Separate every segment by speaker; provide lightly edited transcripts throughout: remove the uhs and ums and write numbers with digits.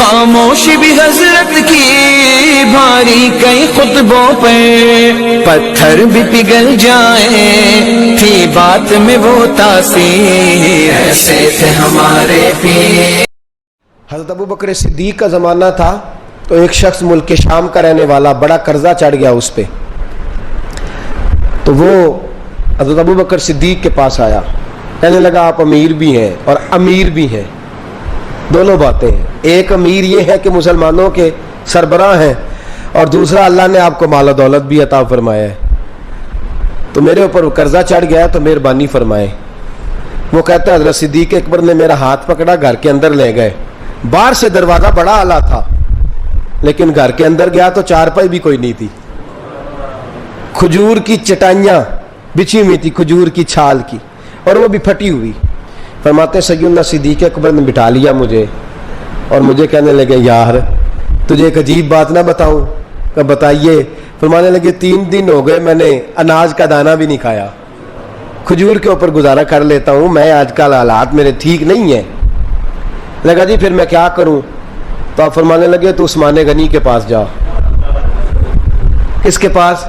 Speaker 1: خاموشی بھی حضرت کی بھاری کئی خطبوں پہ، پتھر بھی پگھل جائیں تھی بات میں وہ تاثیر، ایسے تھے ہمارے پیر۔
Speaker 2: حضرت ابو بکر صدیق کا زمانہ تھا تو ایک شخص ملک شام کا رہنے والا، بڑا قرضہ چڑھ گیا اس پہ، تو وہ حضرت ابو بکر صدیق کے پاس آیا، کہنے لگا آپ امیر بھی ہیں اور امیر بھی ہیں، دونوں باتیں ہیں، ایک امیر یہ ہے کہ مسلمانوں کے سربراہ ہیں، اور دوسرا اللہ نے آپ کو مال و دولت بھی عطا فرمایا ہے، تو میرے اوپر قرضہ چڑھ گیا تو مہربانی فرمائے۔ وہ کہتا ہے حضرت صدیق اکبر نے میرا ہاتھ پکڑا، گھر کے اندر لے گئے، باہر سے دروازہ بڑا اعلیٰ تھا لیکن گھر کے اندر گیا تو چارپائی بھی کوئی نہیں تھی، کھجور کی چٹائیاں بچھی ہوئی تھی، کھجور کی چھال کی، اور وہ بھی پھٹی ہوئی۔ فرماتے سیدنا صدیق اکبر نے بٹھا لیا مجھے اور مجھے کہنے لگے یار تجھے ایک عجیب بات نہ بتاؤں؟ کہ بتائیے۔ فرمانے لگے 3 دن ہو گئے میں نے اناج کا دانہ بھی نہیں کھایا، کھجور کے اوپر گزارا کر لیتا ہوں میں، آج کل حالات میرے ٹھیک نہیں ہیں۔ لگا جی پھر میں کیا کروں؟ تو آپ فرمانے لگے تو عثمان غنی کے پاس جا۔ کس کے پاس؟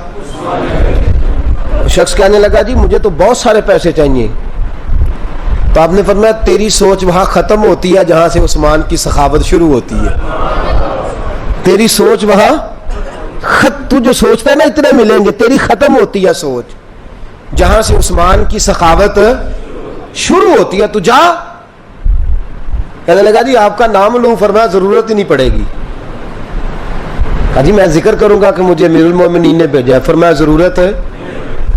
Speaker 2: شخص کہنے لگا جی مجھے تو بہت سارے پیسے چاہیے۔ تو آپ نے فرمایا تیری سوچ وہاں ختم ہوتی ہے جہاں سے عثمان کی سخاوت شروع ہوتی ہے، تیری سوچ وہاں تو جو سوچتا ہے نا اتنے ملیں گے، تیری ختم ہوتی ہے سوچ جہاں سے عثمان کی سخاوت شروع ہوتی ہے، تو جا۔ کہنے لگا جی آپ کا نام لوں؟ فرمایا ضرورت ہی نہیں پڑے گی۔ کہا جی میں ذکر کروں گا کہ مجھے امیر المومنین نے بھیجا ہے۔ فرمایا ضرورت ہے،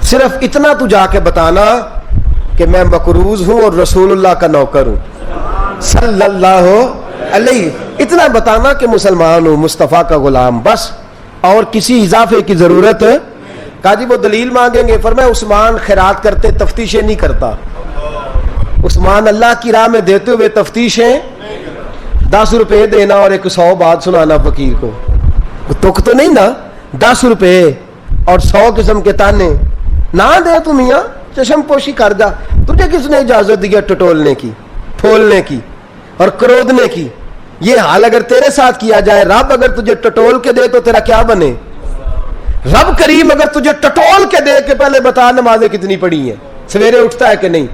Speaker 2: صرف اتنا تو جا کے بتانا کہ میں مقروض ہوں اور رسول اللہ کا نوکر ہوں صلی اللہ علیہ، اتنا بتانا کہ مسلمان ہوں، مصطفیٰ کا غلام، بس، اور کسی اضافے کی ضرورت ہے۔ کہا جی وہ دلیل مانگیں گے؟ فرمایا عثمان خیرات کرتے تفتیشیں نہیں کرتا، عثمان اللہ کی راہ میں دیتے ہوئے تفتیشیں 10 روپے دینا اور 100 بات سنانا فقیر کو، تک تو نہیں نا، 10 روپے اور 100 قسم کے تانے نہ دے تو میاں چشم پوشی کر جا، تجھے کس نے اجازت دی ہے ٹٹولنے کی، پھولنے کی اور کرودنے کی؟ یہ حال اگر تیرے ساتھ کیا جائے، رب اگر تجھے ٹٹول کے دے تو تیرا کیا بنے؟ رب کریم اگر تجھے ٹٹول کے دے کہ پہلے بتا نمازیں کتنی پڑھی ہیں، سویرے اٹھتا ہے کہ نہیں،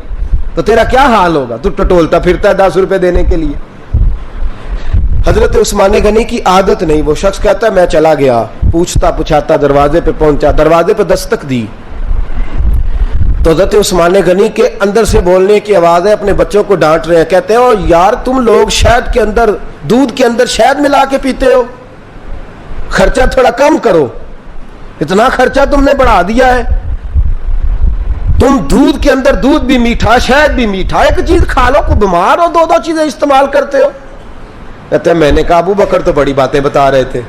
Speaker 2: تو تیرا کیا حال ہوگا؟ تو ٹٹولتا پھرتا ہے 10 روپے دینے کے لیے۔ حضرت عثمان غنی کی عادت نہیں، وہ شخص کہتا ہے میں چلا گیا، پوچھتا پوچھاتا دروازے پہ پہنچا، دروازے پہ دستک دی تو حضرت عثمان غنی کے اندر سے بولنے کی آواز ہے، اپنے بچوں کو ڈانٹ رہے ہیں، کہتے ہیں او یار تم لوگ شہد کے اندر، دودھ کے اندر شہد ملا کے پیتے ہو، خرچہ تھوڑا کم کرو، اتنا خرچہ تم نے بڑھا دیا ہے، تم دودھ کے اندر دودھ بھی میٹھا شہد بھی میٹھا، ایک چیز کھا لو، کو بیمار ہو 2 چیزیں استعمال کرتے ہو۔ کہتے ہیں میں نے کہا ابو بکر تو بڑی باتیں بتا رہے تھے،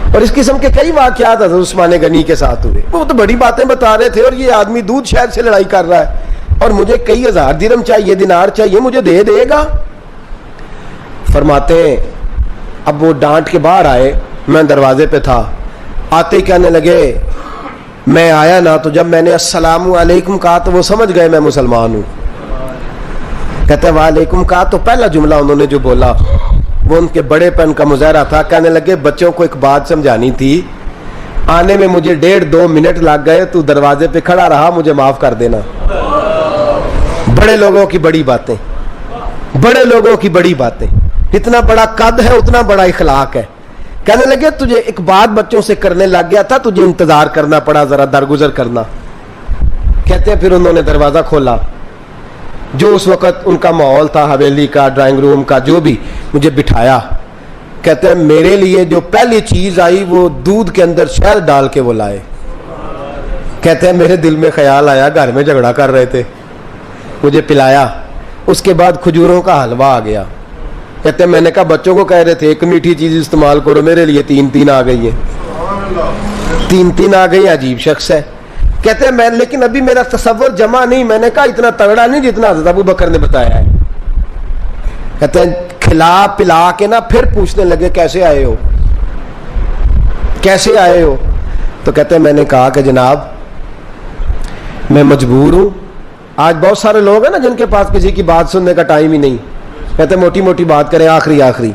Speaker 2: اور اس قسم کے کئی واقعات حضرت عثمان غنی کے ساتھ ہوئے، وہ تو بڑی باتیں بتا رہے تھے، اور یہ آدمی دودھ شہد سے لڑائی کر رہا ہے اور مجھے کئی ہزار درہم چاہیے، دینار چاہیے، مجھے دے گا؟ فرماتے ہیں اب وہ ڈانٹ کے باہر آئے، میں دروازے پہ تھا، آتے کہنے لگے میں آیا نا تو جب میں نے السلام علیکم کہا تو وہ سمجھ گئے میں مسلمان ہوں۔ کہتے وعلیکم کہا تو پہلا جملہ انہوں نے جو بولا وہ ان کے بڑے پن کا مظاہرہ تھا۔ کہنے لگے بچوں کو ایک بات سمجھانی تھی، آنے میں مجھے 1.5-2 منٹ لگ گئے، تو دروازے پہ کھڑا رہا، مجھے معاف کر دینا۔ بڑے لوگوں کی بڑی باتیں، بڑے لوگوں کی بڑی باتیں، اتنا بڑا قد ہے اتنا بڑا اخلاق ہے۔ کہنے لگے تجھے ایک بات بچوں سے کرنے لگ گیا تھا، تجھے انتظار کرنا پڑا، ذرا درگزر کرنا۔ کہتے ہیں پھر انہوں نے دروازہ کھولا، جو اس وقت ان کا ماحول تھا، حویلی کا، ڈرائنگ روم کا، جو بھی، مجھے بٹھایا۔ کہتے ہیں میرے لیے جو پہلی چیز آئی وہ دودھ کے اندر شہد ڈال کے وہ لائے۔ کہتے ہیں میرے دل میں خیال آیا گھر میں جھگڑا کر رہے تھے، مجھے پلایا، اس کے بعد کھجوروں کا حلوہ آ گیا۔ کہتے ہیں میں نے کہا بچوں کو کہہ رہے تھے ایک میٹھی چیز استعمال کرو، میرے لیے 3 آ گئی ہیں، 3 آ گئی، عجیب شخص ہے۔ کہتے ہیں میں لیکن ابھی میرا تصور جمع نہیں، میں نے کہا اتنا تگڑا نہیں جتنا حضرت ابو بکر نے بتایا ہے۔ کہتے ہیں کھلا پلا کے نا پھر پوچھنے لگے کیسے آئے ہو، کیسے آئے ہو؟ تو کہتے ہیں میں نے کہا کہ جناب میں مجبور ہوں، آج بہت سارے لوگ ہیں نا جن کے پاس کسی کی بات سننے کا ٹائم ہی نہیں، کہتے ہیں موٹی موٹی بات کریں، آخری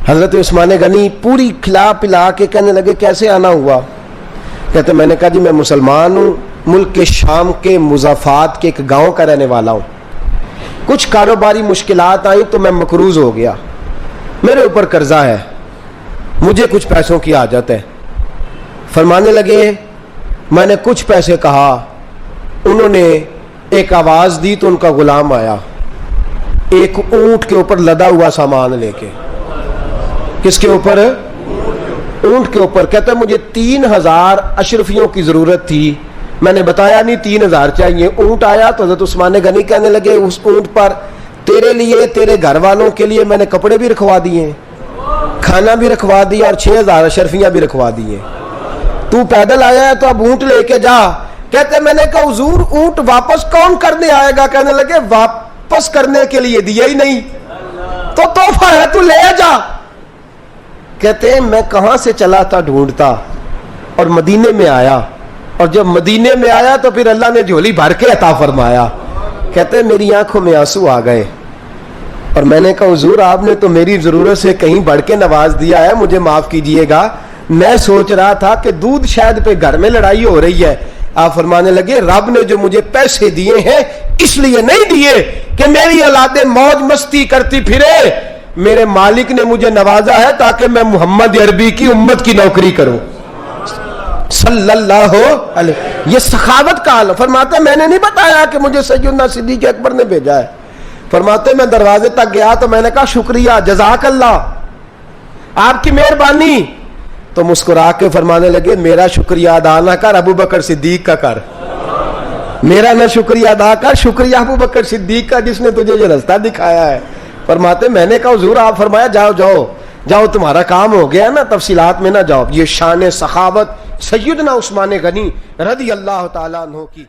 Speaker 2: حضرت عثمان غنی پوری کھلا پلا کے کہنے لگے کیسے آنا ہوا؟ کہتے میں نے کہا جی میں مسلمان ہوں، ملک کے شام کے مضافات کے ایک گاؤں کا رہنے والا ہوں، کچھ کاروباری مشکلات آئیں تو میں مقروض ہو گیا، میرے اوپر قرضہ ہے، مجھے کچھ پیسوں کی حاجت ہے۔ فرمانے لگے میں نے کچھ پیسے کہا، انہوں نے ایک آواز دی تو ان کا غلام آیا ایک اونٹ کے اوپر لدا ہوا سامان لے کے۔ کس کے اوپر؟ اونٹ کے اوپر۔ کہتا ہے مجھے 3000 اشرفیوں کی ضرورت تھی، میں نے بتایا نہیں 3000 چاہیے۔ اونٹ آیا تو حضرت عثمان غنی کہنے لگے اس اونٹ پر تیرے لیے، تیرے گھر والوں کے لیے میں نے کپڑے بھی رکھوا دیے، کھانا بھی رکھوا دیا اور 6000 اشرفیاں بھی رکھوا دیے، تو پیدل آیا ہے تو اب اونٹ لے کے جا۔ کہتے میں نے کہا حضور اونٹ واپس کون کرنے آئے گا؟ کہنے لگے واپس کرنے کے لیے دیا ہی نہیں تو تحفہ ہے، تو لے جا۔ کہتے ہیں میں کہاں سے چلا تھا ڈھونڈتا اور مدینے میں آیا، اور جب مدینے میں آیا تو پھر اللہ نے جھولی بھر کے عطا فرمایا۔ کہتے ہیں میری آنکھوں میں آنسو آ گئے اور میں نے کہا حضور آپ نے تو میری ضرورت سے کہیں بڑھ کے نواز دیا ہے، مجھے معاف کیجئے گا، میں سوچ رہا تھا کہ دودھ شاید پہ گھر میں لڑائی ہو رہی ہے۔ آپ فرمانے لگے رب نے جو مجھے پیسے دیے ہیں اس لیے نہیں دیے کہ میری اولادیں موج مستی کرتی پھرے، میرے مالک نے مجھے نوازا ہے تاکہ میں محمد عربی کی امت کی نوکری کروں صلی اللہ علیہ۔ یہ سخاوت کا حال۔ فرماتے میں نے نہیں بتایا کہ مجھے سیدنا صدیق اکبر نے بھیجا ہے۔ فرماتے میں دروازے تک گیا تو میں نے کہا شکریہ، جزاک اللہ، آپ کی مہربانی۔ تو مسکرا کے فرمانے لگے میرا شکریہ ادا نہ کر، ابو بکر صدیق کا کر، میرا نہ شکریہ ادا کر، شکریہ ابو بکر صدیق کا جس نے تجھے یہ رستہ دکھایا ہے۔ فرماتے میں نے کہا حضور آپ فرمایا جاؤ جاؤ جاؤ تمہارا کام ہو گیا نا، تفصیلات میں نہ جاؤ۔ یہ شان سخاوت سیدنا عثمان غنی رضی اللہ تعالیٰ عنہ کی۔